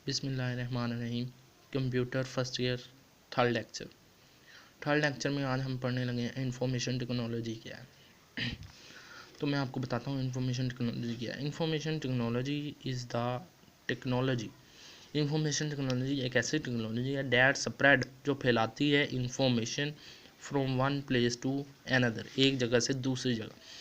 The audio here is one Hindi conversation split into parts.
बिस्मिल्लाहिर्रहमानिर्रहीम। Computer first year third lecture में आज हम पढ़ने लगे हैं इंफॉर्मेशन टेक्नोलॉजी क्या है। तो मैं आपको बताता हूँ इंफॉर्मेशन टेक्नोलॉजी क्या है। Information technology is the technology. Information technology एक ऐसी टेक्नोलॉजी है डैट स्प्रेड, जो फैलाती है information from one place to another, एक जगह से दूसरी जगह।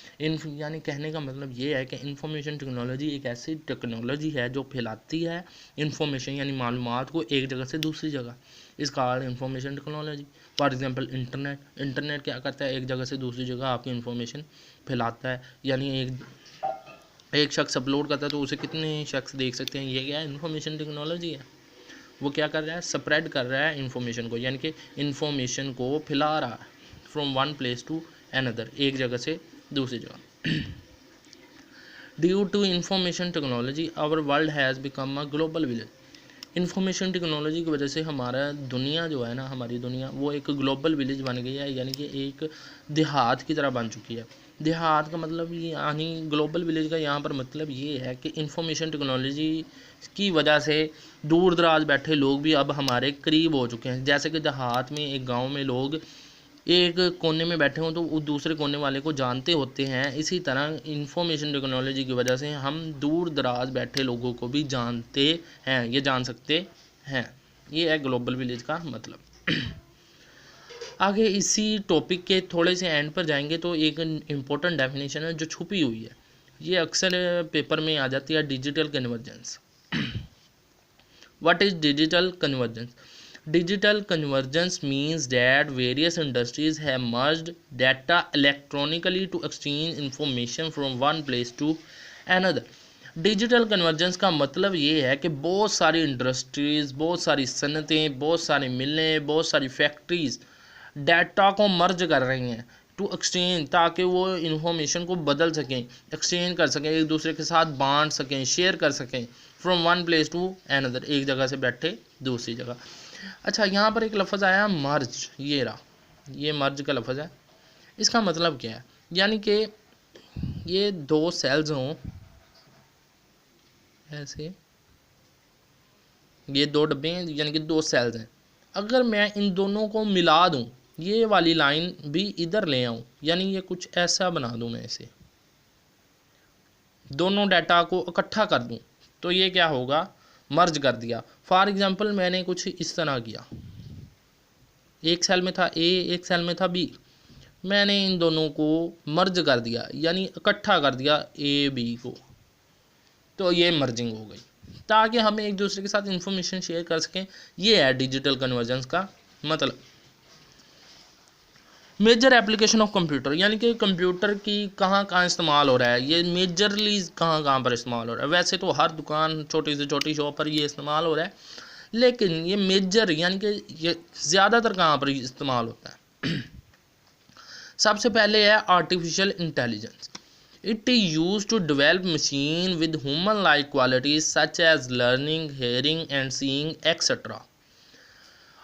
यानी कहने का मतलब ये है कि इंफॉर्मेशन टेक्नोलॉजी एक ऐसी टेक्नोलॉजी है जो फैलाती है इंफॉर्मेशन यानी मालूमात को एक जगह से दूसरी जगह। इसका अर्थ information technology. For example internet क्या करता है, एक जगह से दूसरी जगह आपकी इंफॉर्मेशन फैलाता है। यानी एक शख्स अपलोड करता है तो उसे कितने शख्स देख सकते हैं, ये क्या है, इंफॉर्मेशन टेक्नोलॉजी है। वो क्या कर रहा है, स्प्रेड कर रहा है इंफॉर्मेशन को, यानी कि इंफॉर्मेशन को फैला रहा है from one place to another, एक जगह से दूसरी जगह। Due to information technology our world has become a global village. Information technology की वजह से हमारा दुनिया जो है ना, हमारी दुनिया वो एक ग्लोबल विलेज बन गई है, यानी कि एक देहात की तरह बन चुकी है। देहात का मतलब ये, यानी ग्लोबल विलेज का यहाँ पर मतलब ये है कि इंफॉर्मेशन टेक्नोलॉजी की वजह से दूर दराज बैठे लोग भी अब हमारे करीब हो चुके हैं। जैसे कि देहात में, एक गांव में लोग एक कोने में बैठे हों तो वो दूसरे कोने वाले को जानते होते हैं, इसी तरह इंफॉर्मेशन टेक्नोलॉजी की वजह से हम दूर दराज बैठे लोगों को भी जानते हैं, ये जान सकते हैं। ये है ग्लोबल विलेज का मतलब। आगे इसी टॉपिक के थोड़े से एंड पर जाएंगे तो एक इम्पोर्टेंट डेफिनेशन है जो छुपी हुई है, ये अक्सर पेपर में आ जाती है, digital convergence. What is digital convergence? Digital convergence means that various industries have merged data electronically to exchange information from one place to another. Digital convergence का मतलब ये है कि बहुत सारी इंडस्ट्रीज़, बहुत सारी सनतें, बहुत सारी मिलें, बहुत सारी फैक्ट्रीज़ डाटा को मर्ज कर रही हैं टू एक्सचेंज, ताकि वो इन्फॉर्मेशन को बदल सकें, एक्सचेंज कर सकें, एक दूसरे के साथ बांट सकें, शेयर कर सकें from one place to another, एक जगह से बैठे दूसरी जगह। अच्छा, यहाँ पर एक लफ्ज़ आया मर्ज, ये रहा, ये मर्ज का लफ्ज़ है। इसका मतलब क्या है, यानी कि ये दो सेल्स हों ऐसे, ये दो डब्बे हैं, यानी कि दो सेल्स हैं। अगर मैं इन दोनों को मिला दूं, ये वाली लाइन भी इधर ले आऊं, यानी ये कुछ ऐसा बना दूं, मैं इसे दोनों डाटा को इकट्ठा कर दूं, तो ये क्या होगा, मर्ज कर दिया। फॉर एग्जांपल मैंने कुछ इस तरह किया, एक सेल में था ए, एक सेल में था बी, मैंने इन दोनों को मर्ज कर दिया, यानी इकट्ठा कर दिया ए बी को, तो ये मर्जिंग हो गई, ताकि हम एक दूसरे के साथ इंफॉर्मेशन शेयर कर सकें। ये है डिजिटल कन्वर्जेंस का मतलब। मेजर एप्लीकेशन ऑफ कंप्यूटर, यानी कि कंप्यूटर की कहाँ कहाँ इस्तेमाल हो रहा है, ये मेजरली कहाँ कहाँ पर इस्तेमाल हो रहा है। वैसे तो हर दुकान, छोटी से छोटी शॉप पर ये इस्तेमाल हो रहा है, लेकिन ये मेजर यानी कि ये ज़्यादातर कहाँ पर इस्तेमाल होता है। सबसे पहले है artificial intelligence. It is use to develop machine with human like qualities such as learning, hearing and seeing etcetera.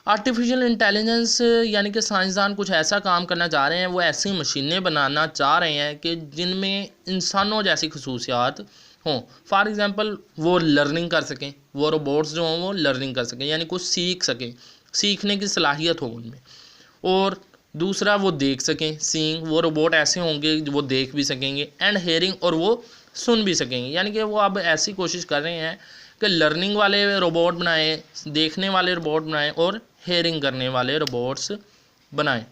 Artificial intelligence यानी कि साइंसदान कुछ ऐसा काम करना चाह रहे हैं, वो ऐसी मशीनें बनाना चाह रहे हैं कि जिनमें इंसानों जैसी खसूसियात हों। फॉर एग्जांपल वो लर्निंग कर सकें, वो रोबोट्स जो हों वो लर्निंग कर सकें, यानी कुछ सीख सकें, सीखने की सलाहियत हो उनमें। और दूसरा वो देख सकें, सीइंग, वो रोबोट ऐसे होंगे जो वो देख भी सकेंगे, एंड हेयरिंग, और वो सुन भी सकेंगे। यानी कि वो अब ऐसी कोशिश कर रहे हैं कि लर्निंग वाले रोबोट बनाएं, देखने वाले रोबोट बनाएं और हेयरिंग करने वाले रोबोट्स बनाएं।